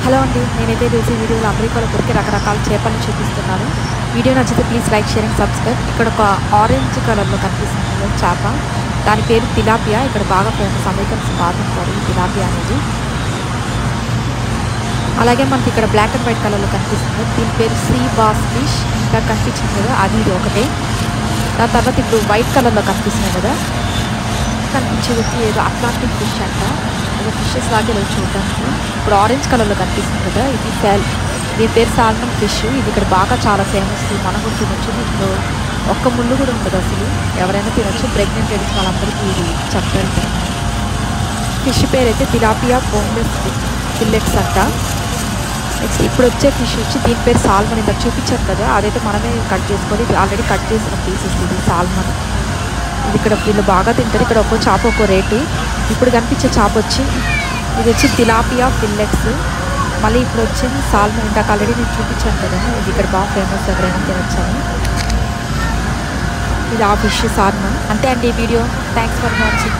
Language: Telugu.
హలో అండి, నేనైతే ఈరోజు వీడియోలో అమెరికాలో దొరికే రకరకాల చేపలను చూపిస్తున్నాను. వీడియో నచ్చితే please like, share and subscribe. ఇక్కడ ఒక ఆరెంజ్ కలర్లో కనిపిస్తుంది చేప, దాని పేరు తిలాపియా. ఇక్కడ బాగా ఫేమస్, అమెరికన్స్ బాగా తింటారు ఈ తిలాపియా అనేది. అలాగే మనకి ఇక్కడ బ్లాక్ అండ్ వైట్ కలర్లో కనిపిస్తుంది, దీని పేరు సీ బాస్ ఫిష్. ఇంకా కనిపించింది కదా, అది ఇది ఒకటే. దాని తర్వాత ఇప్పుడు వైట్ కలర్లో కనిపిస్తుంది కదా, కనిపించేది ఏదో అట్లాంటిక్ ఫిష్ అంట. ఏదో ఫిషెస్ లాగే లేదు చూడడానికి. ఇప్పుడు ఆరెంజ్ కలర్లో కనిపిస్తుంది కదా, ఇది దీని పేరు సాల్మన్ ఫిష్. ఇది ఇక్కడ బాగా చాలా ఫేమస్, మనం కూడా తినొచ్చు. దీంట్లో ఒక్క ముళ్ళు కూడా ఉండదు అసలు, ఎవరైనా తినొచ్చు. ప్రెగ్నెంట్ లేడీస్ వాళ్ళందరికీ ఇది చెప్పారు. ఫిష్ పేరు అయితే తిలాపియా బోన్లెస్ ఫిల్లెట్స్ అంట. నెక్స్ట్ ఇప్పుడు వచ్చే ఫిష్ వచ్చి దీని పేరు సాల్మన్. ఇంత చూపించారు కదా, అదైతే మనమే కట్ చేసుకోవాలి. ఇది ఆల్రెడీ కట్ చేసిన పీసెస్, ఇది సాల్మన్. ఇది ఇక్కడ వీళ్ళు బాగా తింటారు. ఇక్కడ ఒక్కో చేప ఒక్కో రేటు. ఇప్పుడు కనిపించే చేప వచ్చి ఇది వచ్చి తిలాపియా ఫిల్లెట్స్. మళ్ళీ ఇప్పుడు వచ్చింది సాల్మన్. ఇందాక ఆల్రెడీ నేను చూపించాను కదా, ఇది ఇక్కడ బాగా ఫేమస్, ఎవరైనా తినొచ్చని. ఇది ఆ ఫిష్ సాల్మన్. అంతే అండి ఈ వీడియో. Thanks for watching.